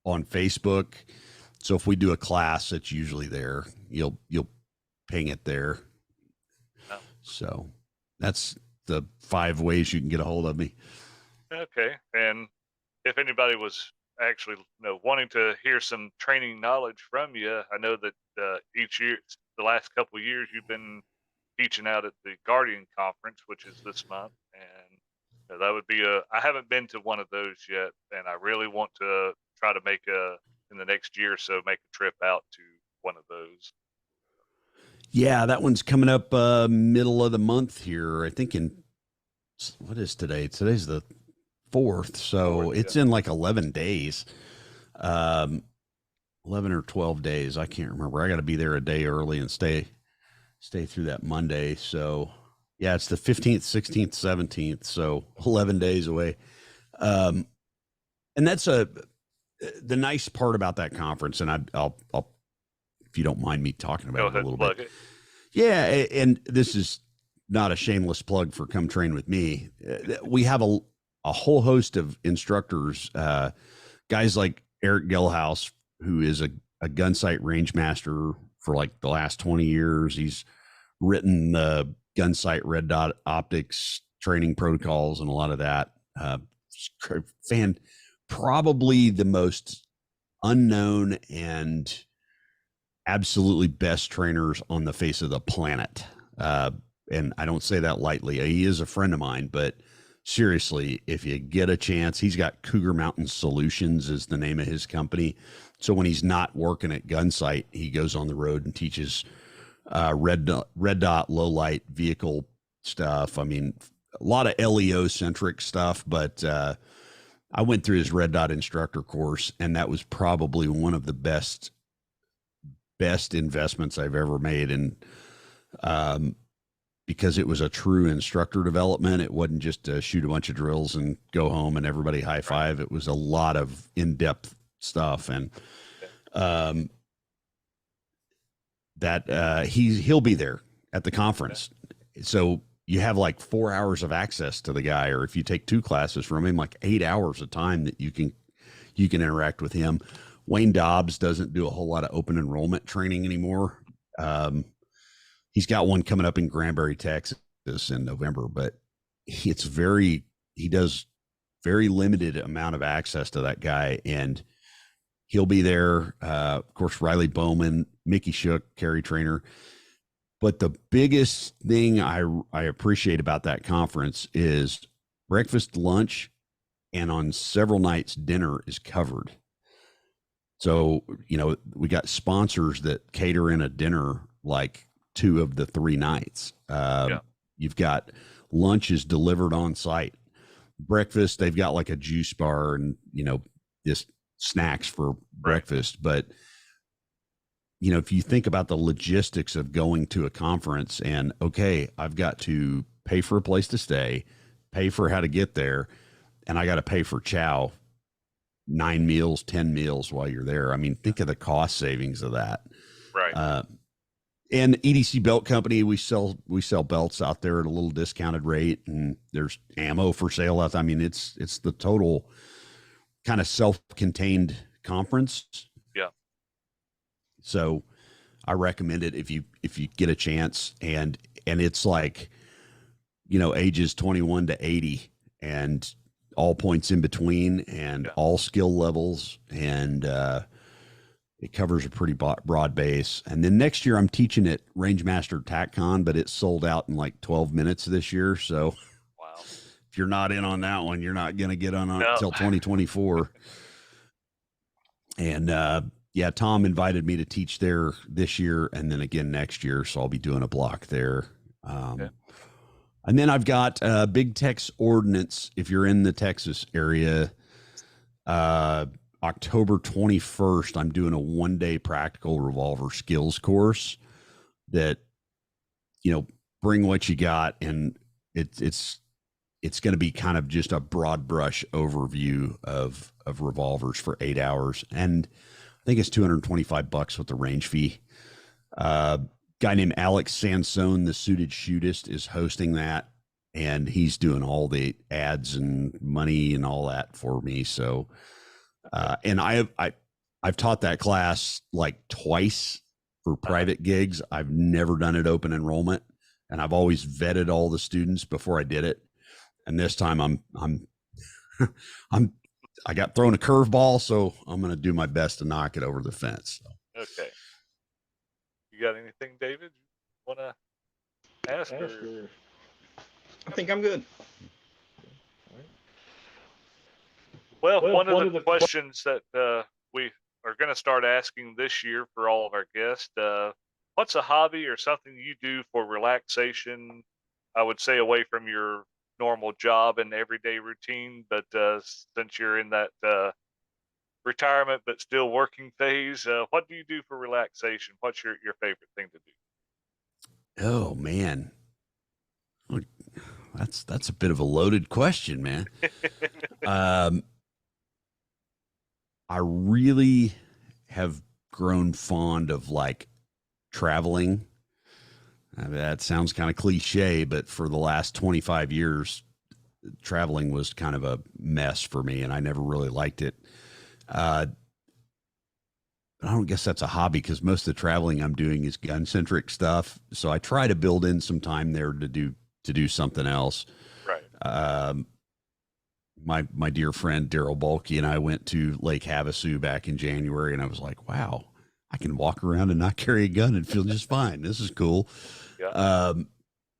Speaker 2: on Facebook. So if we do a class, it's usually there. You'll ping it there.
Speaker 1: Oh.
Speaker 2: So that's the 5 ways you can get a hold of me.
Speaker 1: Okay. And if anybody was actually, wanting to hear some training knowledge from you, I know that each year, the last couple of years, you've been teaching out at the Guardian Conference, which is this month, and that would be I haven't been to one of those yet, and I really want to try to make in the next year or so, make a trip out to one of those.
Speaker 2: Yeah, that one's coming up middle of the month here. I think what is today? Today's the 4th, so it's in like 11 days. 11 or 12 days. I can't remember. I got to be there a day early and stay through that Monday. So yeah, it's the 15th, 16th, 17th. So 11 days away. And that's the nice part about that conference. And I'll, if you don't mind me talking about it a little bit. Yeah. And this is not a shameless plug for Come Train With Me. We have a whole host of instructors, guys like Eric Gillhouse, who is a gun sight range master for like the last 20 years. He's written the gun sight red dot optics training protocols and a lot of that. Probably the most unknown and absolutely best trainers on the face of the planet. And I don't say that lightly. He is a friend of mine, but seriously, if you get a chance, he's got Cougar Mountain Solutions is the name of his company. So when he's not working at Gunsight, he goes on the road and teaches red dot, low light vehicle stuff. I mean, a lot of LEO centric stuff, but I went through his red dot instructor course, and that was probably one of the best investments I've ever made. And because it was a true instructor development. It wasn't just shoot a bunch of drills and go home and everybody high five. It was a lot of in-depth stuff. And he'll be there at the conference. So you have like 4 hours of access to the guy, or if you take 2 classes from him, like 8 hours of time that you can interact with him. Wayne Dobbs doesn't do a whole lot of open enrollment training anymore. He's got one coming up in Granbury, Texas in November, but he does very limited amount of access to that guy, and he'll be there. Of course, Riley Bowman, Mickey Shook, carry trainer. But the biggest thing I appreciate about that conference is breakfast, lunch, and on several nights, dinner is covered. So, we got sponsors that cater in a dinner like 2 of the 3 nights. You've got lunches delivered on site. Breakfast, they've got like a juice bar and, just snacks for breakfast. But, if you think about the logistics of going to a conference and, okay, I've got to pay for a place to stay, pay for how to get there, and I got to pay for chow, 9 meals, 10 meals while you're there. I mean, think of the cost savings of that.
Speaker 1: Right.
Speaker 2: And EDC Belt Company, we sell belts out there at a little discounted rate, and there's ammo for sale out there. I mean, it's the total kind of self-contained conference.
Speaker 1: Yeah.
Speaker 2: So I recommend it if you get a chance, and it's like, ages 21 to 80 and all points in between and all skill levels, and it covers a pretty broad base. And then next year I'm teaching at Rangemaster TacCon, but it's sold out in like 12 minutes this year. So
Speaker 1: wow,
Speaker 2: if you're not in on that one, you're not going to get on until 2024. And Tom invited me to teach there this year and then again next year. So I'll be doing a block there. And then I've got Big Tex Ordnance. If you're in the Texas area, October 21st, I'm doing a 1-day practical revolver skills course that, bring what you got. And it's going to be kind of just a broad brush overview of revolvers for 8 hours. And I think it's $225 with the range fee. Guy named Alex Sansone, the Suited Shootist, is hosting that, and he's doing all the ads and money and all that for me. So, and I've taught that class like twice for private gigs. I've never done it open enrollment, and I've always vetted all the students before I did it. And this time I got thrown a curveball, so I'm going to do my best to knock it over the fence. So.
Speaker 1: Okay. You got anything, David? Asker.
Speaker 3: I think I'm good.
Speaker 1: Well, one of the questions that we are going to start asking this year for all of our guests, what's a hobby or something you do for relaxation? I would say away from your normal job and everyday routine, but since you're in that retirement but still working phase, what do you do for relaxation? What's your favorite thing to
Speaker 2: Oh man, that's a bit of a loaded question, man.
Speaker 1: do?
Speaker 2: I really have grown fond of like traveling. I mean, that sounds kind of cliche, but for the last 25 years, traveling was kind of a mess for me, and I never really liked it. Uh, I don't guess that's a hobby because most of the traveling I'm doing is gun centric stuff. So I try to build in some time there to do something else.
Speaker 1: Right.
Speaker 2: My dear friend Daryl Bulkey and I went to Lake Havasu back in January, and I was like, wow, I can walk around and not carry a gun and feel just fine. This is cool.
Speaker 1: Yeah.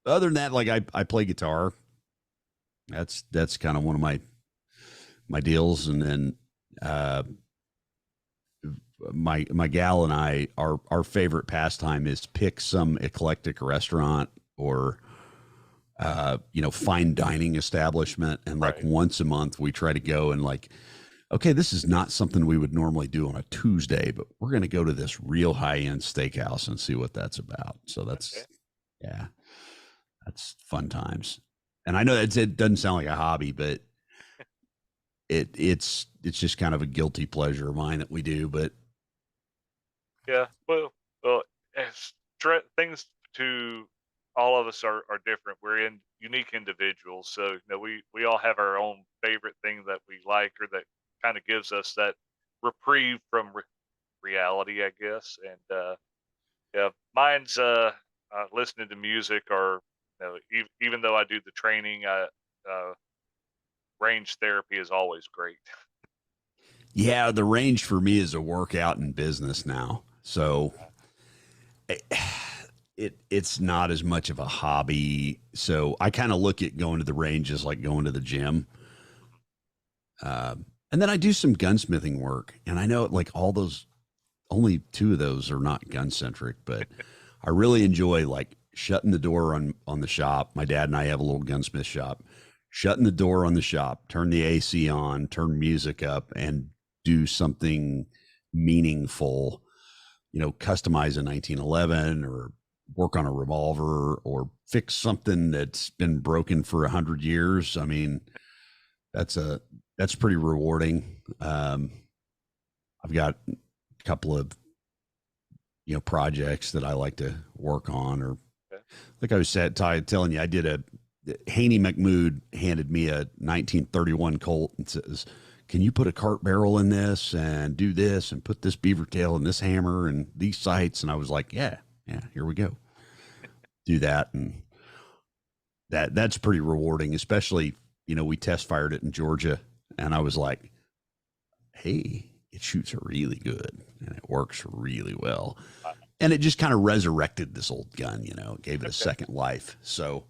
Speaker 2: Other than that, like I play guitar. That's kind of one of my deals, and then my gal and I, our favorite pastime is pick some eclectic restaurant or fine dining establishment, and like
Speaker 1: Right.
Speaker 2: once a month we try to go and like, okay, this is not something we would normally do on a Tuesday, but we're going to go to this real high end steakhouse and see what that's about. So
Speaker 1: Okay.
Speaker 2: yeah, that's fun times. And I know it doesn't sound like a hobby, but it's just kind of a guilty pleasure of mine that we do. But
Speaker 1: Yeah. Well, things to all of us are different. We're in unique individuals, so we all have our own favorite thing that we like or that kind of gives us that reprieve from reality, I guess. And yeah, mine's listening to music, or even though I do the training, range therapy is always great.
Speaker 2: yeah, the range for me is a workout in business now. So it's not as much of a hobby. So I kind of look at going to the range as like going to the gym. And then I do some gunsmithing work, and I know like all those, only two of those are not gun centric, but I really enjoy like shutting the door on the shop. My dad and I have a little gunsmith shop. Shutting the door on the shop, turn the AC on, turn music up, and do something meaningful. Customize a 1911 or work on a revolver or fix something that's been broken for 100 years. I mean, that's pretty rewarding. I've got a couple of projects that I like to work on, or
Speaker 1: Okay.
Speaker 2: like I was telling you, I did Haney McMood handed me a 1931 Colt and says, can you put a cart barrel in this and do this and put this beaver tail and this hammer and these sights? And I was like, yeah, here we go. Do that. And that's pretty rewarding, especially, we test fired it in Georgia, and I was like, hey, it shoots really good and it works really well. And it just kind of resurrected this old gun, gave it a second life. So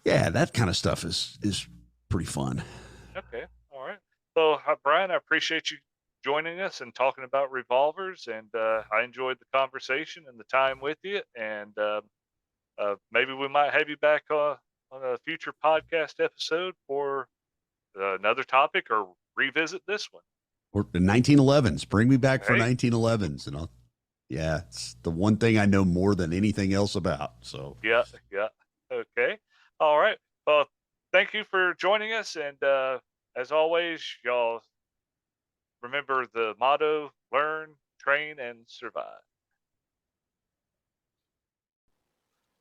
Speaker 2: yeah, that kind of stuff is pretty fun.
Speaker 1: Okay. All right. So, Brian, I appreciate you joining us and talking about revolvers, and I enjoyed the conversation and the time with you. And maybe we might have you back on a future podcast episode for another topic, or revisit this one.
Speaker 2: Or the 1911s, bring me back for
Speaker 1: Hey.
Speaker 2: 1911s, and it's the one thing I know more than anything else about. So
Speaker 1: Yeah. Okay. All right. Well, thank you for joining us, and as always, y'all remember the motto: learn, train, and survive.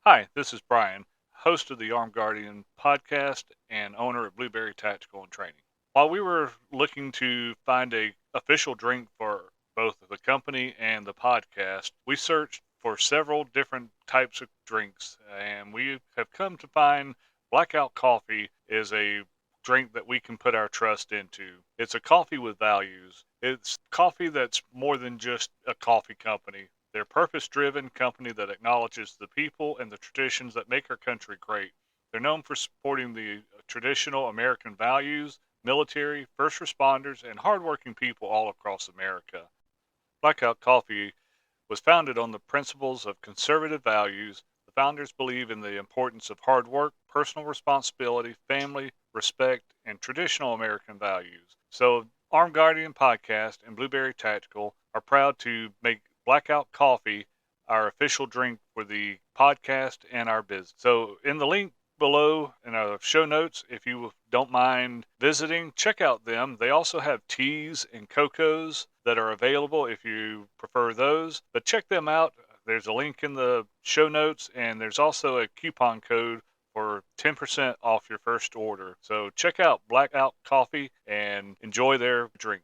Speaker 1: Hi, this is Brian, host of the Armed Guardian podcast and owner of Blueberry Tactical and Training. While we were looking to find a official drink for both the company and the podcast, we searched for several different types of drinks, and we have come to find Blackout Coffee is a drink that we can put our trust into. It's a coffee with values. It's coffee that's more than just a coffee company. They're a purpose-driven company that acknowledges the people and the traditions that make our country great. They're known for supporting the traditional American values, military, first responders, and hardworking people all across America. Blackout Coffee was founded on the principles of conservative values. The founders believe in the importance of hard work, personal responsibility, family, respect, and traditional American values. So, Armed Guardian Podcast and Blueberry Tactical are proud to make Blackout Coffee our official drink for the podcast and our business. So, in the link below in our show notes, if you don't mind visiting, check out them. They also have teas and cocos that are available if you prefer those, but check them out. There's a link in the show notes, and there's also a coupon code for 10% off your first order. So check out Blackout Coffee and enjoy their drink.